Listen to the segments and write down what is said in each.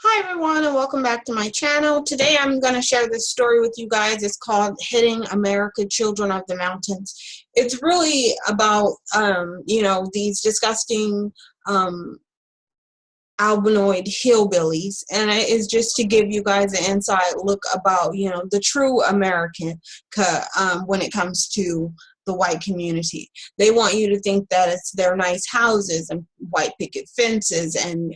Hi everyone, and welcome back to my channel. Today I'm going to share this story with you guys. It's called Hitting America, Children of the Mountains. It's really about, these disgusting albinoid hillbillies, and it is just to give you guys an inside look about, the true American when it comes to the white community. They want you to think that it's their nice houses and white picket fences and,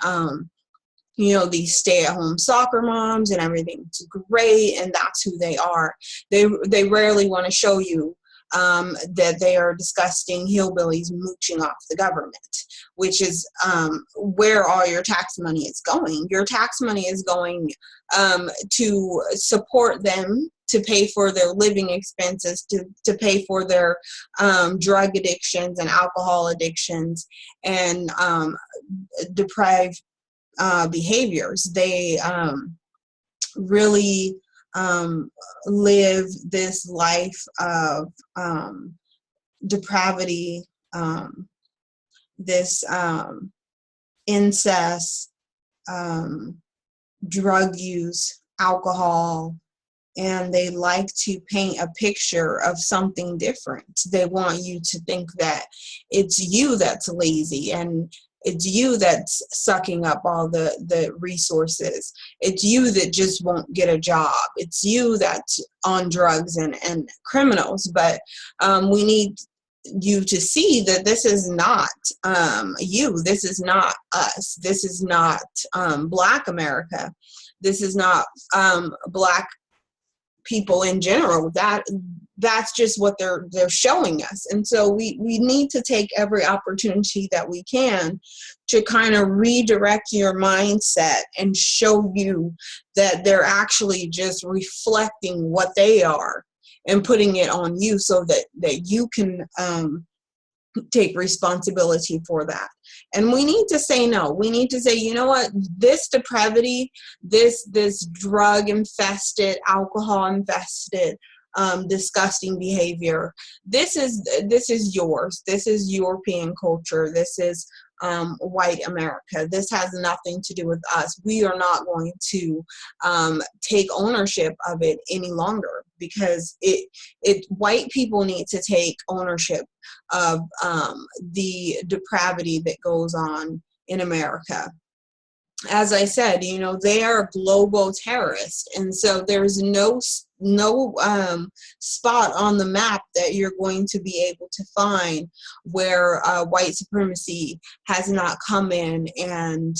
these stay-at-home soccer moms and everything's great, and that's who they are. They rarely want to show you that they are disgusting hillbillies mooching off the government, which is where all your tax money is going. Your tax money is going to support them, to pay for their living expenses, to pay for their drug addictions and alcohol addictions and deprived behaviors. They really live this life of depravity, this incest, drug use, alcohol, and they like to paint a picture of something different. They want you to think that it's you that's lazy, and it's you that's sucking up all the resources. It's you that just won't get a job. It's you that's on drugs and criminals. But we need you to see that this is not you. This is not us. This is not Black America. This is not Black people in general. That's just what they're showing us. And so we need to take every opportunity that we can to kind of redirect your mindset and show you that they're actually just reflecting what they are and putting it on you, so that you can take responsibility for that. And we need to say no. We need to say, you know what, this depravity, this drug infested, alcohol infested, disgusting behavior, this is yours. This is European culture. This is white America. This has nothing to do with us. We are not going to take ownership of it any longer, because white people need to take ownership of the depravity that goes on in America. As I said, they are global terrorists, and so there's no spot on the map that you're going to be able to find where white supremacy has not come in and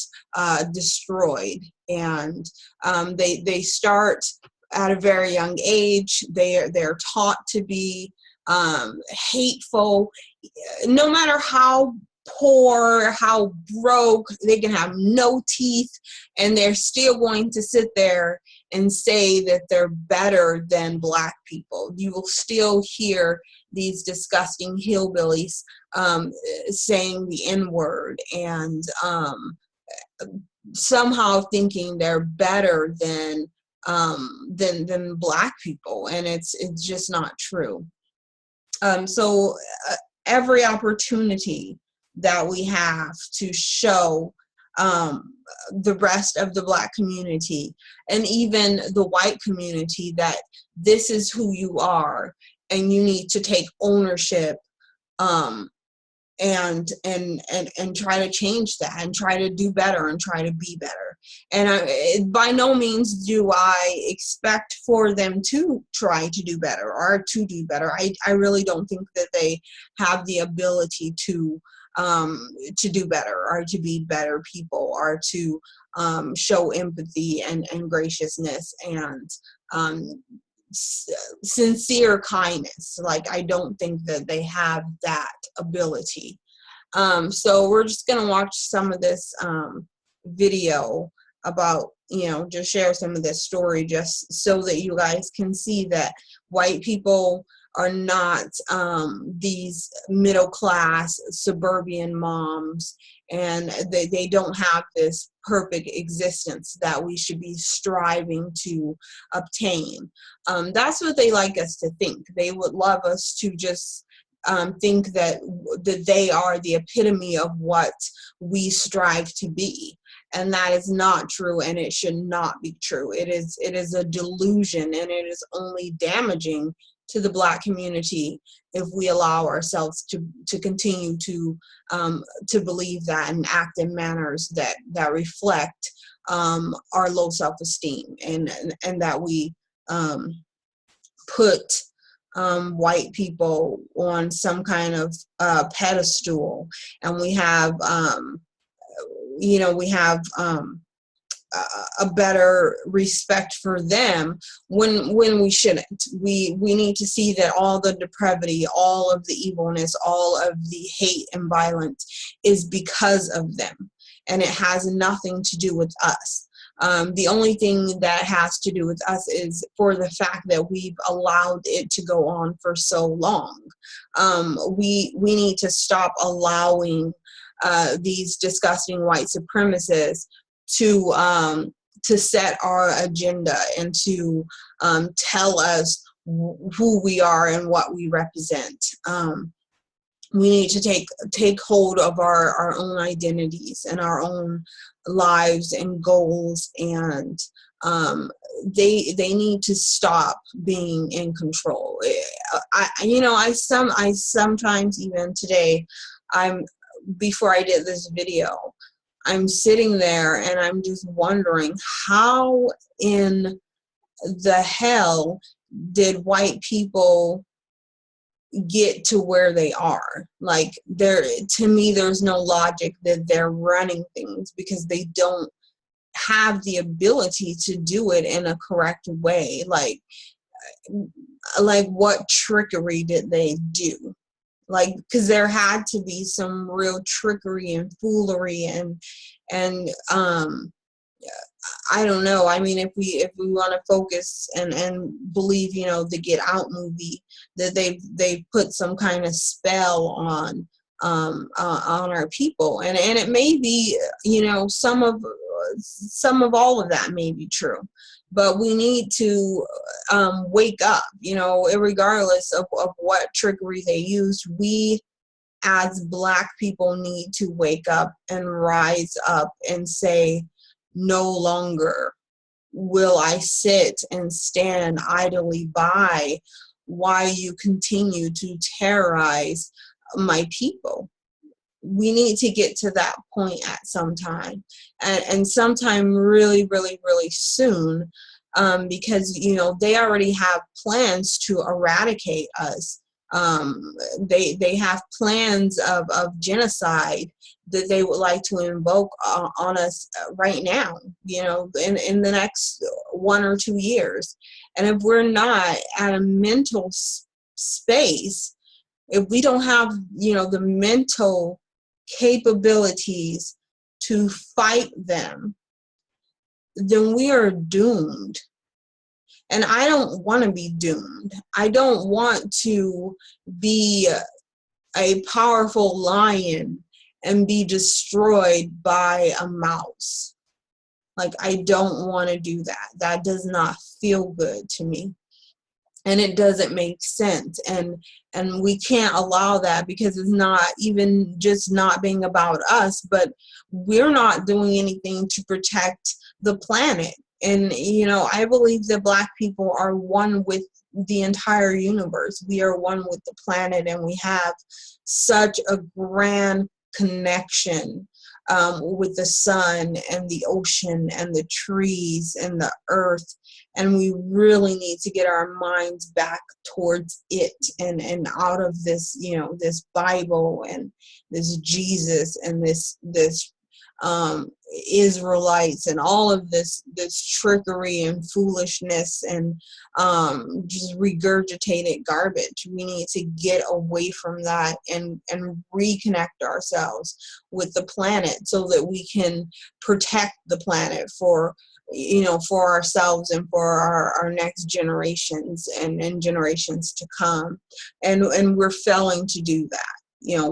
destroyed. And they start at a very young age. They're taught to be hateful, no matter how poor, how broke. They can have no teeth, and they're still going to sit there and say that they're better than Black people. You will still hear these disgusting hillbillies saying the N-word and somehow thinking they're better than Black people, and it's just not true. So every opportunity that we have to show the rest of the Black community and even the white community that this is who you are, and you need to take ownership and try to change that, and try to do better, and try to be better. And by no means do I expect for them to try to do better or to do better. I really don't think that they have the ability to do better, or to be better people, or to show empathy and graciousness and sincere kindness. Like, I don't think that they have that ability. So we're just gonna watch some of this video about, just share some of this story, just so that you guys can see that white people are not these middle-class suburban moms, and they don't have this perfect existence that we should be striving to obtain. That's what they like us to think. They would love us to just think that they are the epitome of what we strive to be. and that is not true, and it should not be true. It is a delusion, and it is only damaging to the Black community if we allow ourselves to continue to believe that and act in manners that reflect our low self-esteem, and that we put white people on some kind of pedestal, and we have a better respect for them when we shouldn't. We need to see that all the depravity, all of the evilness, all of the hate and violence is because of them, and it has nothing to do with us. The only thing that has to do with us is for the fact that we've allowed it to go on for so long. We need to stop allowing these disgusting white supremacists to set our agenda and to tell us who we are and what we represent. We need to take hold of our own identities and our own lives and goals, and they need to stop being in control. I sometimes, even today, before I did this video, I'm sitting there and I'm just wondering, how in the hell did white people get to where they are? Like, to me, there's no logic that they're running things, because they don't have the ability to do it in a correct way. Like what trickery did they do? Like, because there had to be some real trickery and foolery and I don't know. I mean, if we want to focus and believe, the Get Out movie, that they put some kind of spell on our people, and it may be, some of all of that may be true, but we need to wake up. Regardless of what trickery they used, we as Black people need to wake up and rise up and say, no longer will I sit and stand idly by while you continue to terrorize my people. We need to get to that point at some time, and sometime really, really, really soon, because they already have plans to eradicate us. They have plans of genocide that they would like to invoke on us right now, in the next 1 or 2 years. And if we're not at a mental space, if we don't have, the mental capabilities to fight them, then we are doomed. And I don't want to be doomed. I don't want to be a powerful lion and be destroyed by a mouse. Like, I don't want to do that. That does not feel good to me. And it doesn't make sense. And we can't allow that, because it's not even just not being about us, but we're not doing anything to protect the planet. And, I believe that Black people are one with the entire universe. We are one with the planet, and we have such a grand connection with the sun and the ocean and the trees and the earth. And we really need to get our minds back towards it, and out of this, this Bible and this Jesus and this Israelites and all of this trickery and foolishness and just regurgitated garbage. We need to get away from that and reconnect ourselves with the planet, so that we can protect the planet for ourselves and for our next generations and generations to come. And we're failing to do that.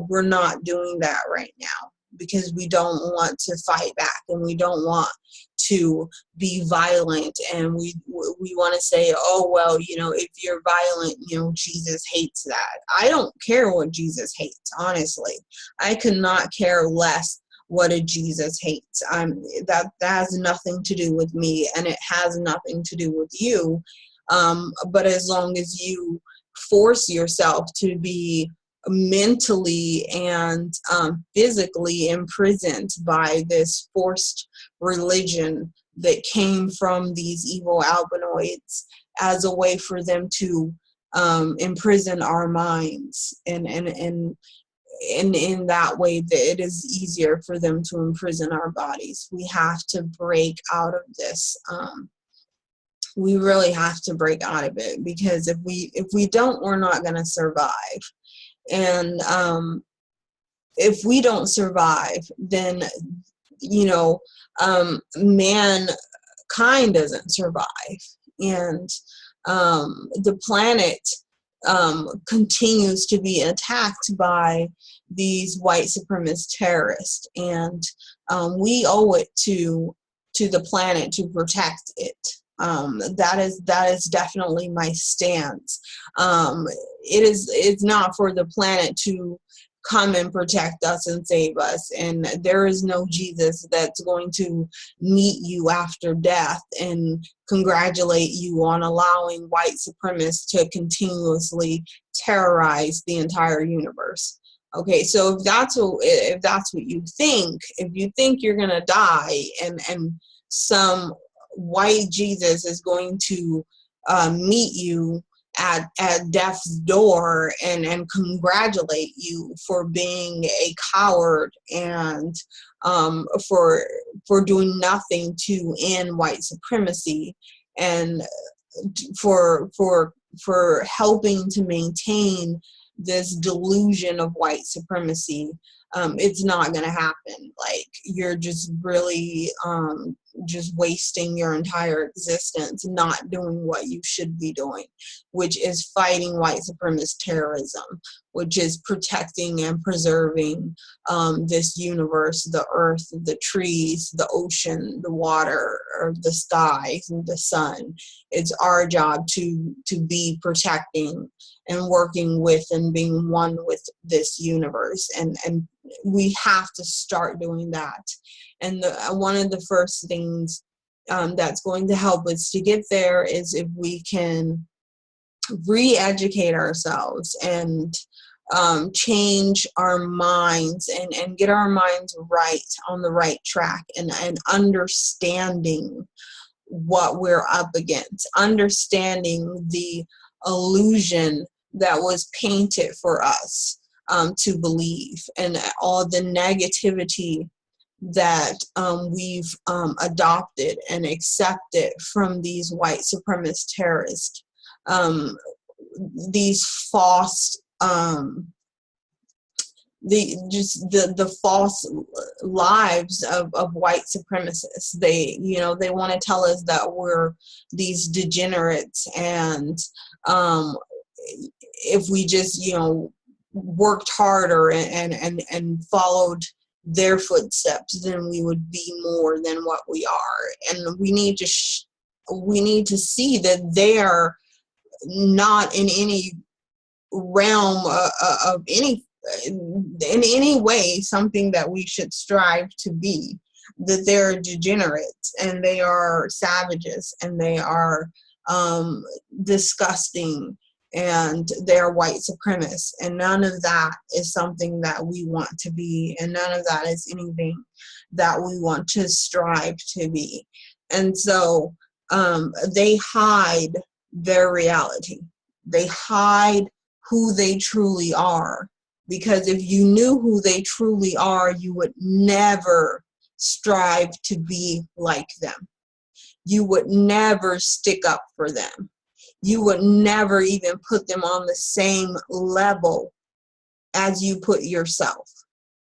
We're not doing that right now, because we don't want to fight back, and we don't want to be violent, and we want to say, oh, well, if you're violent, Jesus hates that. I don't care what Jesus hates, honestly. I could not care less what a Jesus hates. That has nothing to do with me, and it has nothing to do with you. But as long as you force yourself to be mentally and physically imprisoned by this forced religion that came from these evil albinoids as a way for them to imprison our minds, and in that way that it is easier for them to imprison our bodies. We have to break out of this. We really have to break out of it, because if we don't, we're not going to survive. And if we don't survive, then mankind doesn't survive, and the planet continues to be attacked by these white supremacist terrorists, and we owe it to the planet to protect it. That is definitely my stance. It's not for the planet to come and protect us and save us, and there is no Jesus that's going to meet you after death and congratulate you on allowing white supremacists to continuously terrorize the entire universe. Okay, so if that's what you think, if you think you're gonna die and some white Jesus is going to meet you at death's door and congratulate you for being a coward and for doing nothing to end white supremacy, and for helping to maintain this delusion of white supremacy, it's not going to happen. Like, you're just really just wasting your entire existence not doing what you should be doing, which is fighting white supremacist terrorism, which is protecting and preserving this universe, the earth, the trees, the ocean, the water, or the sky, and the sun. It's our job to be protecting and working with and being one with this universe, and we have to start doing that. And one of the first things that's going to help us to get there is if we can re-educate ourselves and change our minds and get our minds right on the right track, and understanding what we're up against, understanding the illusion that was painted for us to believe, and all the negativity that we've adopted and accepted from these white supremacist terrorists, these false the false lives of white supremacists. They want to tell us that we're these degenerates, and if we just worked harder and followed their footsteps, then we would be more than what we are. And we need to see that they are not in any realm of any in any way something that we should strive to be, that they're degenerates and they are savages and they are disgusting and they're white supremacists, and none of that is something that we want to be, and none of that is anything that we want to strive to be. And so they hide their reality. They hide who they truly are, because if you knew who they truly are, you would never strive to be like them. You would never stick up for them. You would never even put them on the same level as you put yourself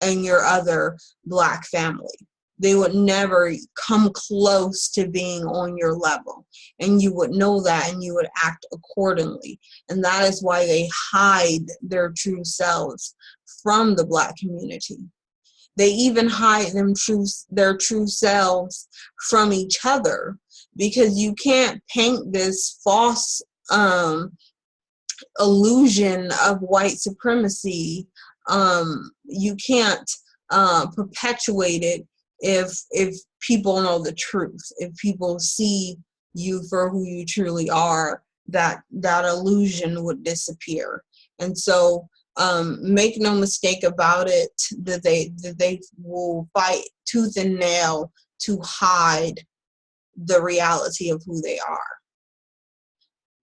and your other Black family. They would never come close to being on your level. And you would know that, and you would act accordingly. And that is why they hide their true selves from the Black community. They even hide their true selves from each other, because you can't paint this false illusion of white supremacy. You can't perpetuated if people know the truth, if people see you for who you truly are, that illusion would disappear. And so make no mistake about it, that they will fight tooth and nail to hide the reality of who they are.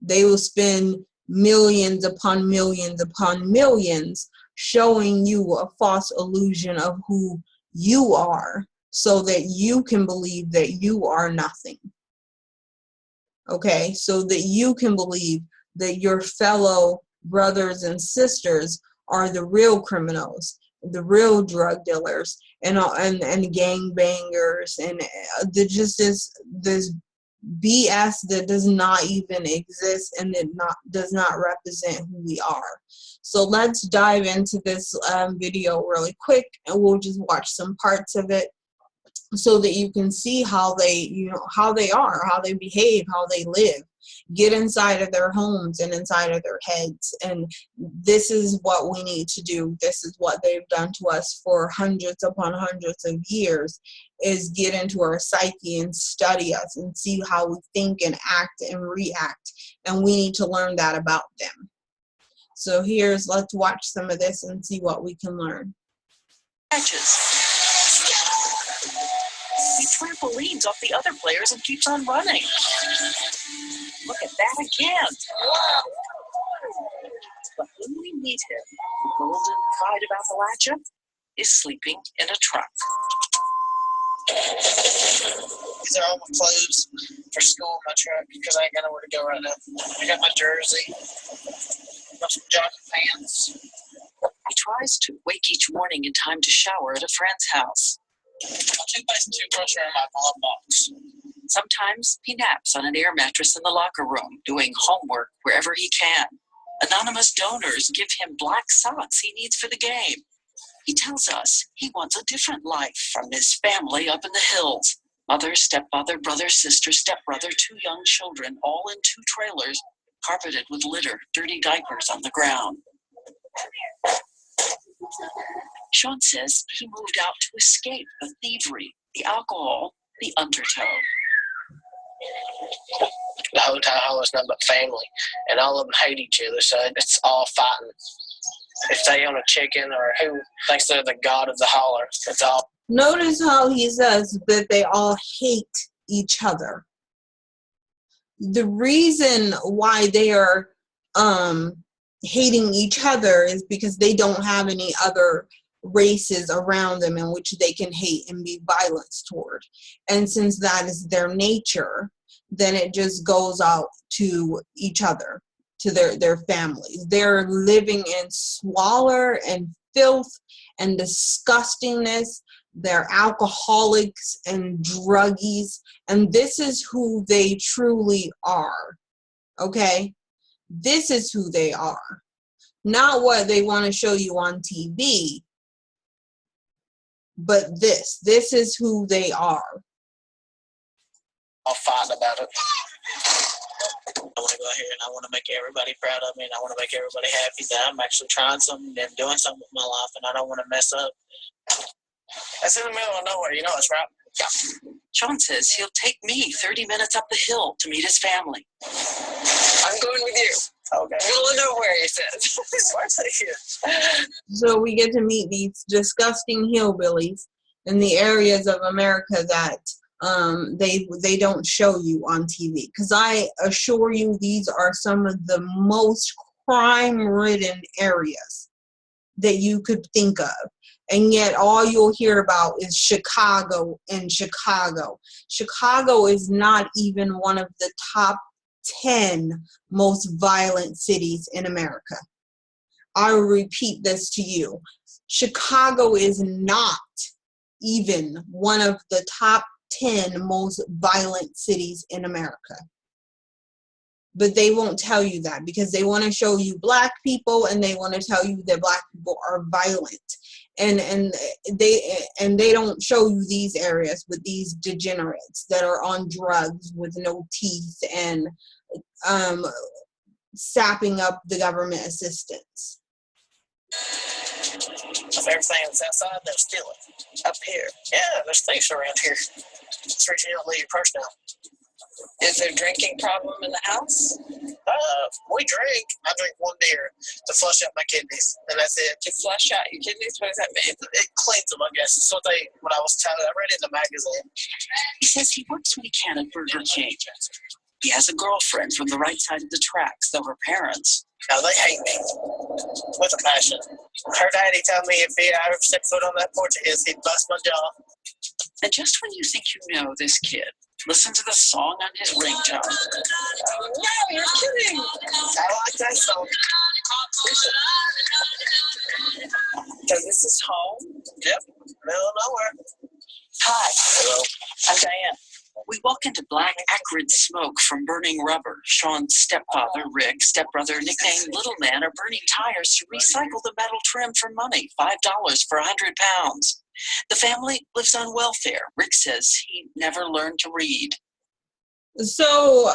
They will spend millions upon millions upon millions showing you a false illusion of who you are, so that you can believe that you are nothing. Okay, so that you can believe that your fellow brothers and sisters are the real criminals, the real drug dealers, and gang bangers, and just this BS that does not even exist, and it does not represent who we are. So let's dive into this video really quick, and we'll just watch some parts of it so that you can see how they, how they are, how they behave, how they live. Get inside of their homes and inside of their heads. And this is what we need to do. This is what they've done to us for hundreds upon hundreds of years, is get into our psyche and study us and see how we think and act and react. And we need to learn that about them. So let's watch some of this and see what we can learn. He trampolines off the other players and keeps on running. Look at that again. But when we meet him, the golden pride of Appalachia is sleeping in a truck. These are all my clothes for school in my truck because I ain't got nowhere to go right now. I got my jersey, got some jogging pants. He tries to wake each morning in time to shower at a friend's house. My toothpaste and toothbrush are in my glove box. Sometimes he naps on an air mattress in the locker room, doing homework wherever he can. Anonymous donors give him black socks he needs for the game. He tells us he wants a different life from his family up in the hills. Mother, stepfather, brother, sister, stepbrother, 2 young children, all in 2 trailers, carpeted with litter, dirty diapers on the ground. Sean says he moved out to escape the thievery, the alcohol, the undertow. The hotel is nothing but family, and all of them hate each other, so it's all fighting. If they own a chicken or who thinks they're the god of the holler, it's all. Notice how he says that they all hate each other. The reason why they are hating each other is because they don't have any other races around them in which they can hate and be violent toward. And since that is their nature, then it just goes out to each other, to their families. They're living in squalor and filth and disgustingness. They're alcoholics and druggies, and this is who they truly are. Okay? This is who they are. Not what they want to show you on TV, but this is who they are. I'll fight about it. I want to go out here and I want to make everybody proud of me, and I want to make everybody happy that I'm actually trying something and doing something with my life, and I don't want to mess up. That's in the middle of nowhere, you know it's right. Yeah. Sean says he'll take me 30 minutes up the hill to meet his family. I'm going with you. Okay. Middle of nowhere, he says. Why take you? So we get to meet these disgusting hillbillies in the areas of America that they don't show you on TV. Because I assure you, these are some of the most crime-ridden areas that you could think of. And yet all you'll hear about is Chicago and Chicago. Chicago is not even one of the top 10 most violent cities in America. I will repeat this to you. Chicago is not even one of the top 10 most violent cities in America. But they won't tell you that because they want to show you black people, and they want to tell you that black people are violent. And they don't show you these areas with these degenerates that are on drugs with no teeth and sapping up the government assistance. I off everything that's outside, they'll steal it. Up here. Yeah, there's thieves around here. It's reason you don't leave your purse down. Is there a drinking problem in the house? We drink. I drink one beer to flush out my kidneys, and that's it. To flush out your kidneys? What does that mean? It cleans them, I guess. That's what I was telling. I read it in the magazine. He says he works when he can at Burger King. He has a girlfriend from the right side of the tracks, though her parents. Now, they hate me with a passion. Her daddy told me if he ever stepped foot on that porch of his, he'd bust my jaw. And just when you think you know this kid, listen to the song on his ringtone. Oh, no, you're kidding. I like that song. So this is home? Yep, middle of nowhere. Hi. Hello. I'm Diane. We walk into black, acrid smoke from burning rubber. Sean's stepfather, Rick, stepbrother, nicknamed Little Man, are burning tires to recycle the metal trim for money, $5 for 100 pounds. The family lives on welfare. Rick says he never learned to read. So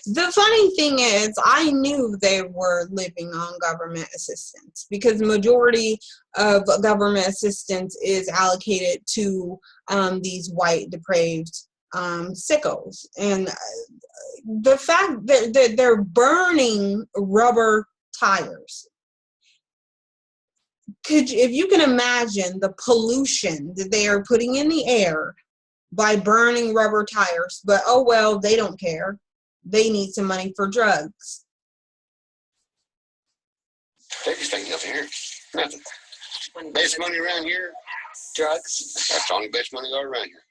the funny thing is, I knew they were living on government assistance because the majority of government assistance is allocated to these white depraved sickos. And the fact that they're burning rubber tires, if you can imagine the pollution that they are putting in the air by burning rubber tires, but oh well, they don't care. They need some money for drugs. Biggest thing up here, nothing. Best money around here, Drugs. that's the only best money got around here.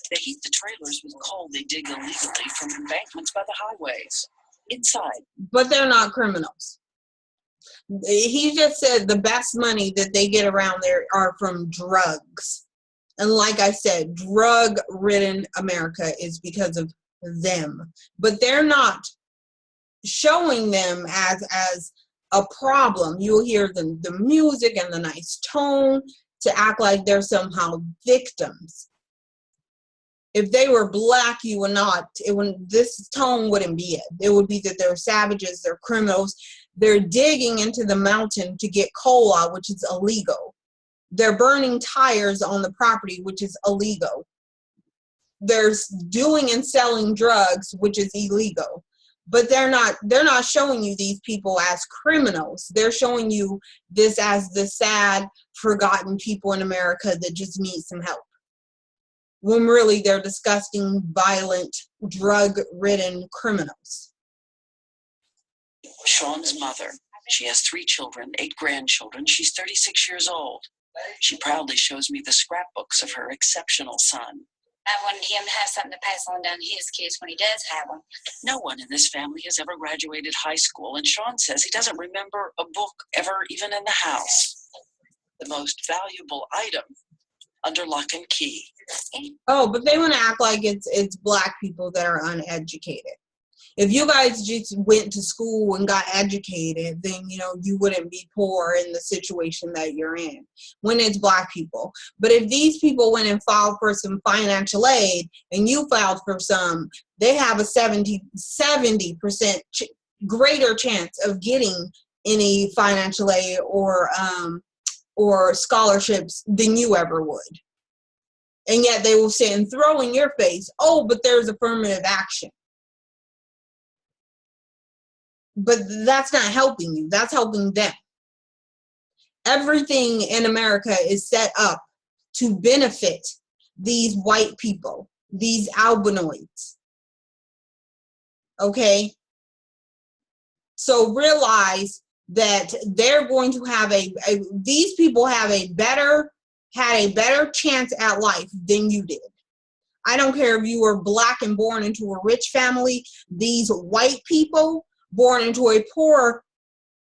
They heat the trailers with coal they dig illegally from embankments by the highways. Inside, But they're not criminals. He just said the best money that they get around there are from drugs. And like I said, drug-ridden America is because of them. But they're not showing them as a problem. You'll hear the music and the nice tone to act like they're somehow victims. If they were black, you would not. This tone wouldn't be it. It would be that they're savages, they're criminals. They're digging into the mountain to get coal out, which is illegal. They're burning tires on the property, which is illegal. They're doing and selling drugs, which is illegal. But they're not showing you these people as criminals. They're showing you this as the sad, forgotten people in America that just need some help. When really they're disgusting, violent, drug-ridden criminals. Sean's mother. She has 3 children, 8 grandchildren. She's 36 years old. She proudly shows me the scrapbooks of her exceptional son. I wanted him to have something to pass on down to his kids when he does have them. No one in this family has ever graduated high school, and Sean says he doesn't remember a book ever even in the house. The most valuable item under lock and key. Oh, but they want to act like it's black people that are uneducated. If you guys just went to school and got educated, then, you wouldn't be poor in the situation that you're in when it's black people. But if these people went and filed for some financial aid and you filed for some, they have a 70% greater chance of getting any financial aid or scholarships than you ever would. And yet they will sit and throw in your face, oh, but there's affirmative action. But that's not helping you. That's helping them. Everything in America is set up to benefit these white people, these albinoids. Okay? So realize that they're going to have these people had a better chance at life than you did. I don't care if you were black and born into a rich family. These white people born into a poor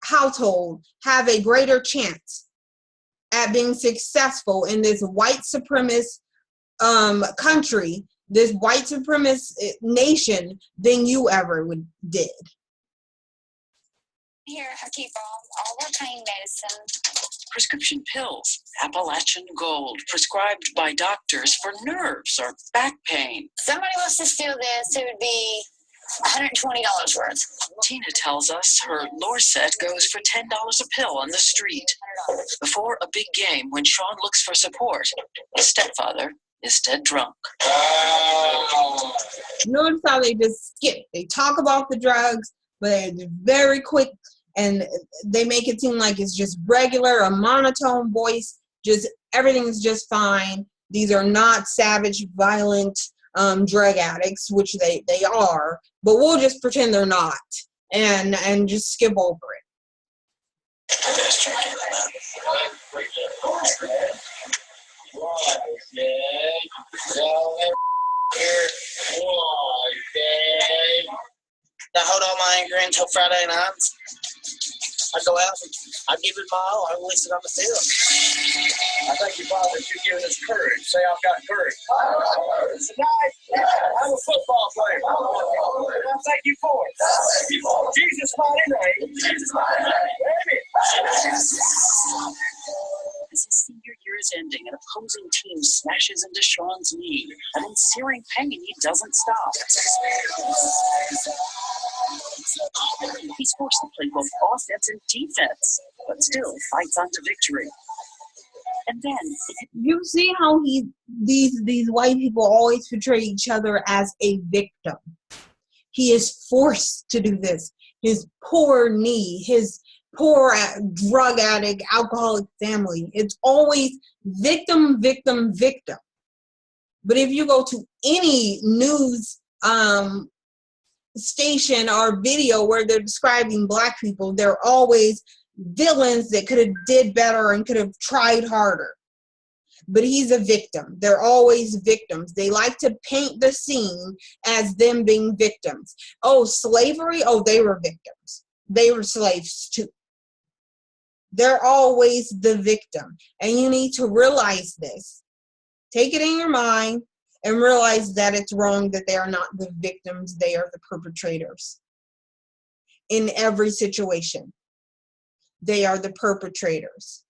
household have a greater chance at being successful in this white supremacist country, this white supremacist nation, than you ever did. Here, I keep all our pain medicine. Prescription pills, Appalachian Gold, prescribed by doctors for nerves or back pain. Somebody wants to steal this, it would be $120 worth. Tina tells us her Lorset goes for $10 a pill on the street. Before a big game, when Sean looks for support, his stepfather is dead drunk. Notice how they just skip. They talk about the drugs, but they're very quick, and they make it seem like it's just regular, a monotone voice. Just everything's just fine. These are not savage, violent drug addicts, which they are, but we'll just pretend they're not, and just skip over it. Now hold all my anger until Friday nights. I go out and I give it my all. I release it on the field. I thank you, Father, that you've given us courage. Say, I've got courage. Tonight, I'm a football player. And I thank you for it. Jesus' mighty name. Amen. As his senior year is ending, an opposing team smashes into Sean's knee, and in searing pain, he doesn't stop. He's forced to play both offense and defense, but still fights on to victory. And then You see how these white people always portray each other as a victim. He is forced to do this. His poor knee, his poor drug addict, alcoholic family. It's always victim, victim, victim. But if you go to any news station or video where they're describing black people, they're always villains that could have did better and could have tried harder. But he's a victim. They're always victims. They like to paint the scene as them being victims. Oh, slavery? Oh, they were victims. They were slaves too. They're always the victim. And you need to realize this. Take it in your mind and realize that it's wrong, that they are not the victims. They are the perpetrators. In every situation, they are the perpetrators.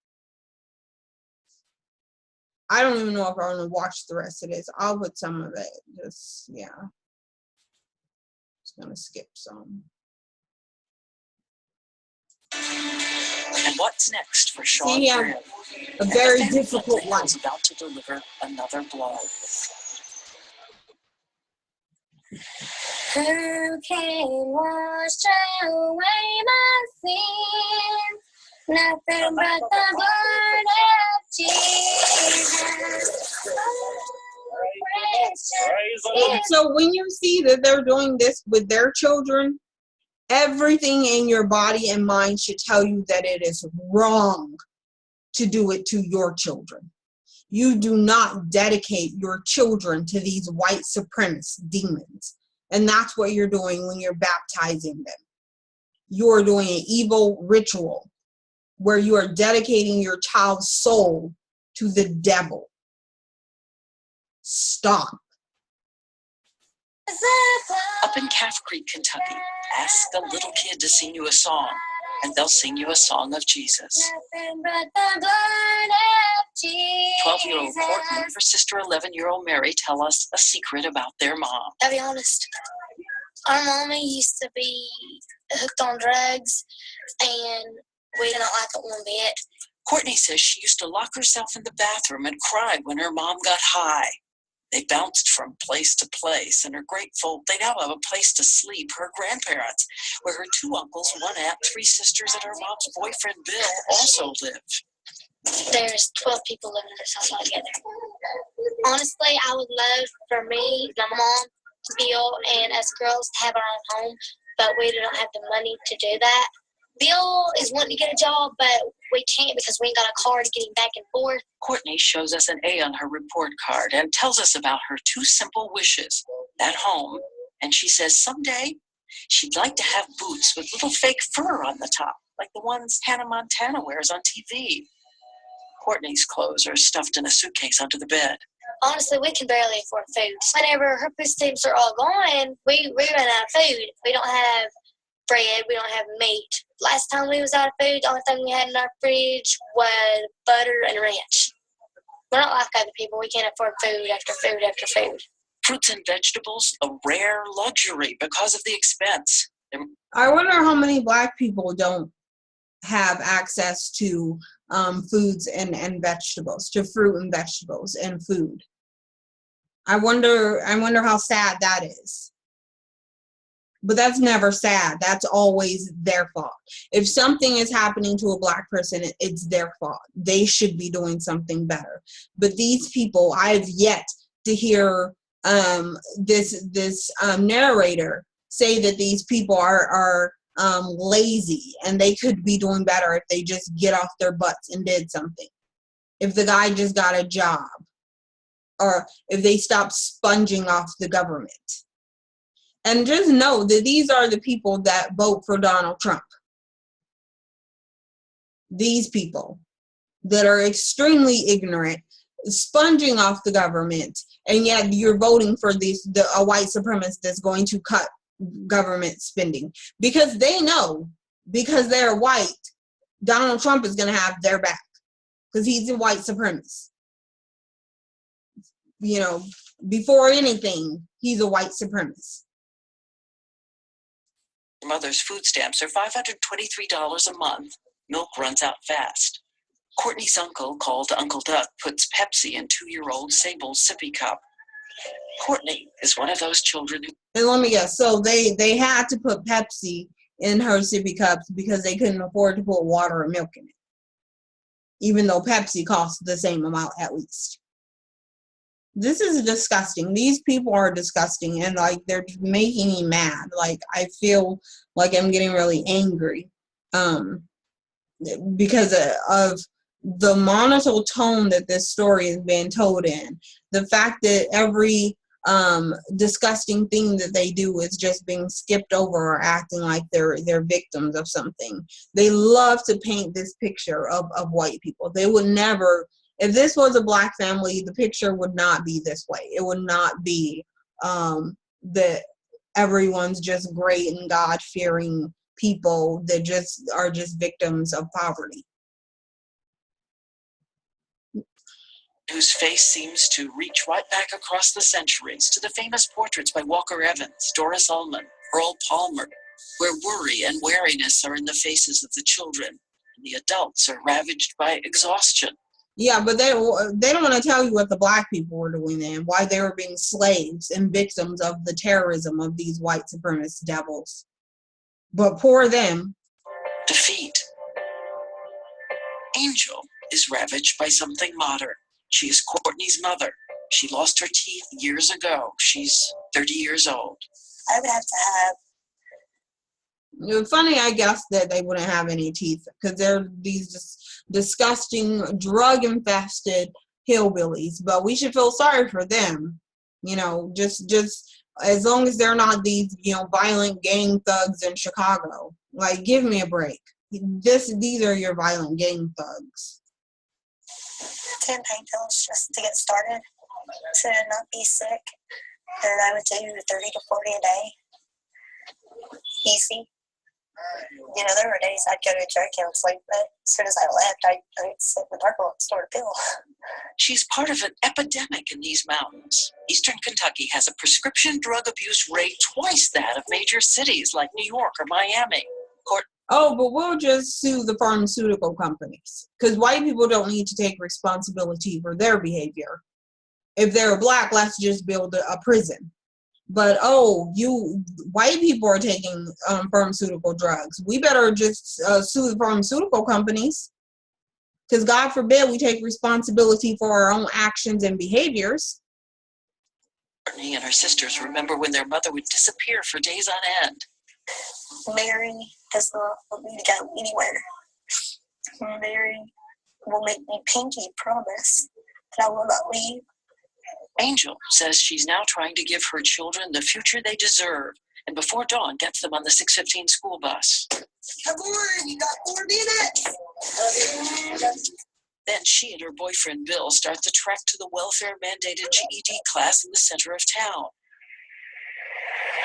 I don't even know if I want to watch the rest of this. I'll put some of it. Just, yeah. Just going to skip some. And what's next for Sean? See, Graham? a very And the difficult family life. is about to deliver another blow. Who can wash away my sins? Nothing but the blood of Jesus. So when you see that they're doing this with their children, everything in your body and mind should tell you that it is wrong to do it to your children. You do not dedicate your children to these white supremacist demons. And that's what you're doing when you're baptizing them. You're doing an evil ritual where you are dedicating your child's soul to the devil. Stop. Up in Calf Creek, Kentucky, ask a little kid to sing you a song, and they'll sing you a song of Jesus. Nothing but the blood of Jesus. 12-year-old Courtney and her sister 11-year-old Mary tell us a secret about their mom. I'll be honest. Our mommy used to be hooked on drugs, and we didn't like it one bit. Courtney says she used to lock herself in the bathroom and cry when her mom got high. They bounced from place to place and are grateful they now have a place to sleep, her grandparents, where her 2 uncles, 1 aunt, 3 sisters, and her mom's boyfriend Bill also live. There's 12 people living in this house altogether. Honestly, I would love for me, my mom, Bill, and us girls to have our own home, but we don't have the money to do that. Bill is wanting to get a job, but we can't because we ain't got a car to get him back and forth. Courtney shows us an A on her report card and tells us about her 2 simple wishes, that home, and she says someday she'd like to have boots with little fake fur on the top, like the ones Hannah Montana wears on TV. Courtney's clothes are stuffed in a suitcase under the bed. Honestly, we can barely afford food. Whenever her food stamps are all gone, we run out of food. We don't have bread, we don't have meat. Last time we was out of food, the only thing we had in our fridge was butter and ranch. We're not like other people. We can't afford food after food after food. Fruits and vegetables, a rare luxury because of the expense. I wonder how many Black people don't have access to foods and vegetables, to fruit and vegetables and food. I wonder how sad that is. But that's never sad. That's always their fault. If something is happening to a Black person, it's their fault. They should be doing something better. But these people, I've yet to hear this narrator say that these people are lazy and they could be doing better if they just get off their butts and did something. If the guy just got a job, or if they stop sponging off the government. And just know that these are the people that vote for Donald Trump. These people that are extremely ignorant, sponging off the government, and yet you're voting for a white supremacist that's going to cut government spending. Because they know, because they're white, Donald Trump is going to have their back. Because he's a white supremacist. You know, before anything, he's a white supremacist. Mother's food stamps are $523 a month. Milk runs out fast. Courtney's uncle, called Uncle Duck, puts Pepsi in 2-year-old Sable's sippy cup. Courtney is one of those children who... And let me guess, so they had to put Pepsi in her sippy cups because they couldn't afford to put water and milk in it. Even though Pepsi costs the same amount at least. This is disgusting. These people are disgusting, and like they're making me mad. Like I feel like I'm getting really angry because of the monotone tone that this story is being told in. The fact that every disgusting thing that they do is just being skipped over or acting like they're victims of something. They love to paint this picture of white people. They would never. If this was a Black family, the picture would not be this way. It would not be that everyone's just great and God-fearing people that just are just victims of poverty. Whose face seems to reach right back across the centuries to the famous portraits by Walker Evans, Doris Ullman, Earl Palmer, where worry and wariness are in the faces of the children, and the adults are ravaged by exhaustion. Yeah, but they don't want to tell you what the Black people were doing then, why they were being slaves and victims of the terrorism of these white supremacist devils. But poor them. Defeat. Angel is ravaged by something modern. She is Courtney's mother. She lost her teeth years ago. She's 30 years old. I would have to have... It's funny, I guess, that they wouldn't have any teeth because they're these just disgusting, drug-infested hillbillies. But we should feel sorry for them, you know, just as long as they're not these, you know, violent gang thugs in Chicago. Like, give me a break. These are your violent gang thugs. 10 pain pills just to get started, to not be sick. And I would do 30 to 40 a day. Easy. You know, there were days I'd go to drug counseling, but as soon as I left, I'd sit in the dark room and snort a pill. She's part of an epidemic in these mountains. Eastern Kentucky has a prescription drug abuse rate twice that of major cities like New York or Miami. Oh, but we'll just sue the pharmaceutical companies because white people don't need to take responsibility for their behavior. If they're Black, let's just build a prison. But, you white people are taking pharmaceutical drugs. We better just sue the pharmaceutical companies because, God forbid, we take responsibility for our own actions and behaviors. Courtney and her sisters remember when their mother would disappear for days on end. Mary does not want me to go anywhere. Mary will make me pinky promise that I will not leave. Angel says she's now trying to give her children the future they deserve, and before dawn gets them on the 6:15 school bus. Come on, you got 4 minutes. Then she and her boyfriend Bill start the trek to the welfare-mandated GED class in the center of town.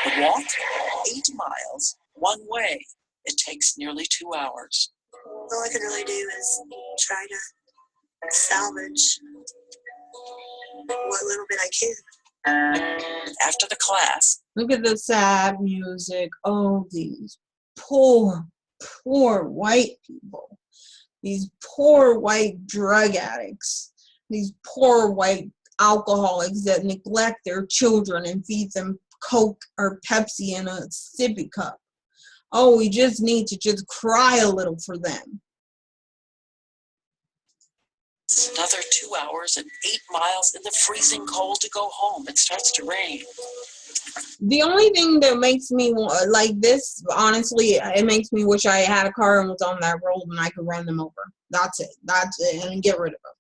The walk, 8 miles, one way. It takes nearly 2 hours. All I can really do is try to salvage what little bit I can. After the class, look at the sad music. Oh, these poor, poor white people. These poor white drug addicts. These poor white alcoholics that neglect their children and feed them Coke or Pepsi in a sippy cup. Oh, we just need to just cry a little for them. it's another 2 hours and 8 miles in the freezing cold to go home. It starts to rain. The only thing that makes me like this, honestly, it makes me wish I had a car and was on that road and I could run them over. That's it. That's it. And get rid of them.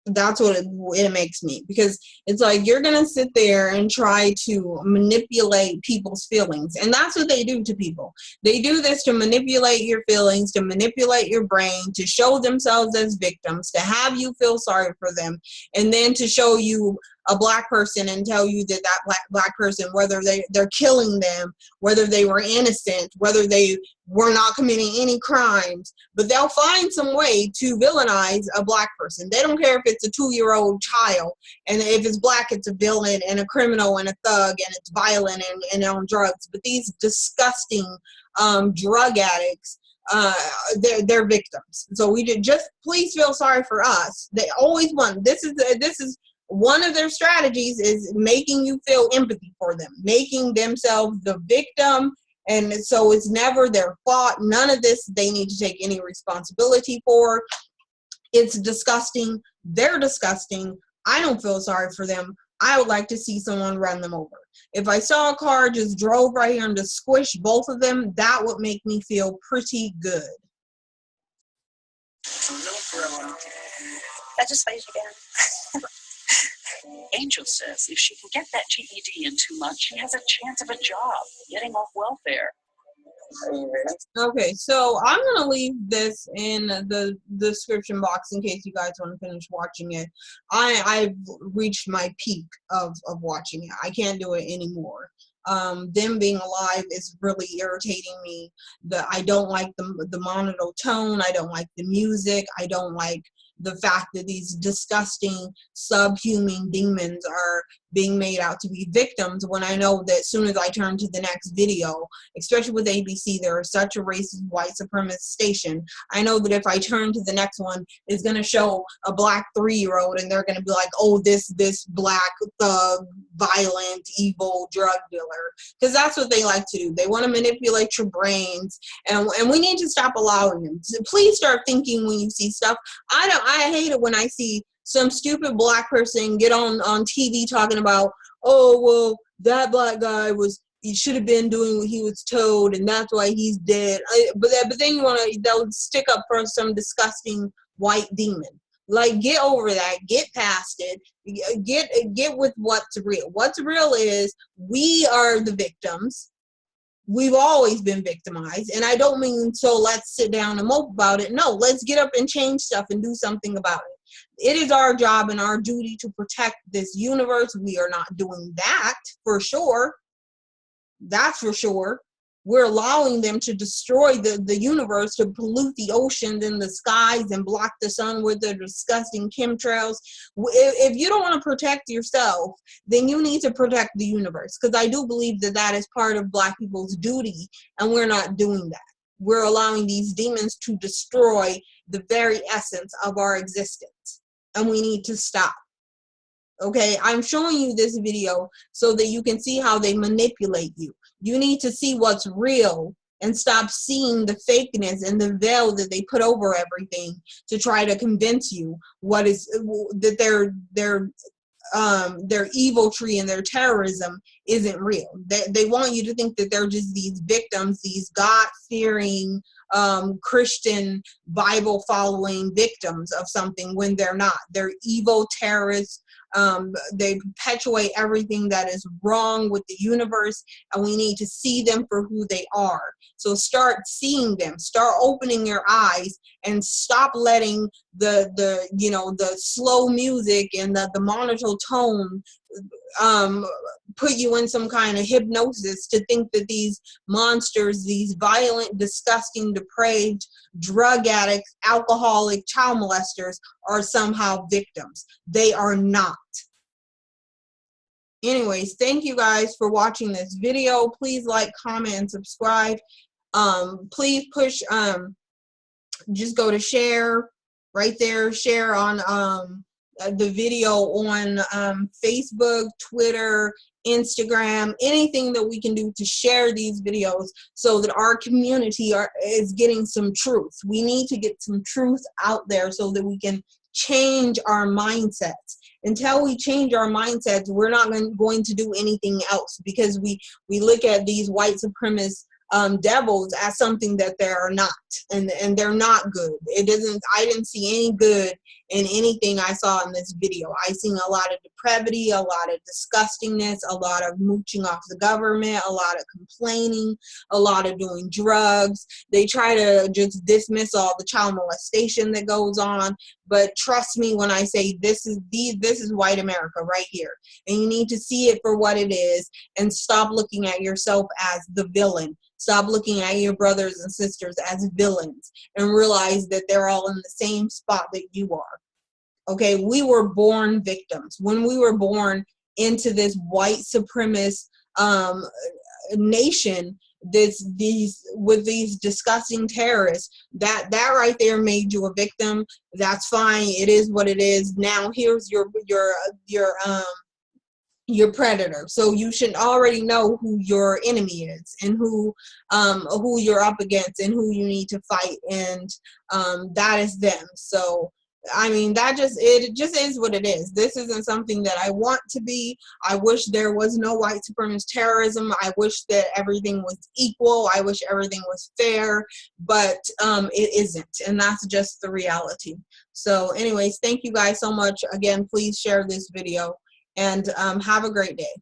That's what it makes me, because it's like you're gonna sit there and try to manipulate people's feelings, and that's what they do to people. They do this to manipulate your feelings, to manipulate your brain, to show themselves as victims, to have you feel sorry for them, and then to show you a black person and tell you that black person, whether they're killing them, whether they were innocent, whether they were not committing any crimes, but they'll find some way to villainize a black person. They don't care if it's a 2-year-old child, and if it's black, it's a villain and a criminal and a thug and it's violent and on drugs. But these disgusting drug addicts, they're victims. So we just please feel sorry for us. They always want this is one of their strategies, is making you feel empathy for them, making themselves the victim. And so it's never their fault. None of this they need to take any responsibility for. It's disgusting. They're disgusting. I don't feel sorry for them. I would like to see someone run them over. If I saw a car just drove right here and just squished both of them, that would make me feel pretty good. That just weighs you down. Angel says if she can get that GED in 2 months, she has a chance of a job, getting off welfare. Okay, so I'm going to leave this in the description box in case you guys want to finish watching it. I've reached my peak of watching it. I can't do it anymore. Them being alive is really irritating me. I don't like the monotone. I don't like the music. I don't like the fact that these disgusting subhuman demons are being made out to be victims, when I know that as soon as I turn to the next video, especially with ABC, they're such a racist white supremacist station. I know that if I turn to the next one, it's going to show a black 3-year-old and they're going to be like, oh, this black thug, violent, evil drug dealer. Because that's what they like to do. They want to manipulate your brains, and we need to stop allowing them. So please start thinking when you see stuff. I hate it when I see some stupid black person get on TV talking about, oh, well, that black guy he should have been doing what he was told, and that's why he's dead. But then they'll stick up for some disgusting white demon. Like, get over that, get past it, get with what's real. What's real is we are the victims. We've always been victimized, and I don't mean so let's sit down and mope about it. No, let's get up and change stuff and do something about it. It is our job and our duty to protect this universe. We are not doing that for sure. That's for sure. We're allowing them to destroy the universe, to pollute the oceans and the skies and block the sun with their disgusting chemtrails. If you don't want to protect yourself, then you need to protect the universe, because I do believe that is part of black people's duty, and we're not doing that. We're allowing these demons to destroy the very essence of our existence, and we need to stop. Okay, I'm showing you this video so that you can see how they manipulate you. You need to see what's real and stop seeing the fakeness and the veil that they put over everything to try to convince you that their evil tree and their terrorism isn't real. They want you to think that they're just these victims, these God-fearing, Christian, Bible-following victims of something, when they're not. They're evil terrorists. They perpetuate everything that is wrong with the universe, and we need to see them for who they are. So start seeing them, start opening your eyes, and stop letting the slow music and the monotone tone put you in some kind of hypnosis to think that these monsters, these violent, disgusting, depraved, drug addicts, alcoholic, child molesters are somehow victims. They are not. anyways, thank you guys for watching this video. Please like, comment, and subscribe. Please push, just go to share right there, share on the video on Facebook, Twitter, Instagram, anything that we can do to share these videos so that our community is getting some truth. We need to get some truth out there so that we can change our mindsets. Until we change our mindsets, we're not going to do anything else, because we look at these white supremacist devils as something that they are not, and they're not good. I didn't see any good in anything I saw in this video. I seen a lot of depravity, a lot of disgustingness, a lot of mooching off the government, a lot of complaining, a lot of doing drugs. They try to just dismiss all the child molestation that goes on, but trust me when I say this is white America right here, and you need to see it for what it is and stop looking at yourself as the villain. Stop looking at your brothers and sisters as villains and realize that they're all in the same spot that you are. Okay, we were born victims. When we were born into this white supremacist nation, with these disgusting terrorists, that right there made you a victim. That's fine. It is what it is. Now here's your predator, so you should already know who your enemy is and who you're up against and who you need to fight, and that is them. So I mean, it just is what it is. This isn't something that I want to be. I wish there was no white supremacist terrorism. I wish that everything was equal. I wish everything was fair, but it isn't, and that's just the reality. So anyways, thank you guys so much. Again, please share this video, and have a great day.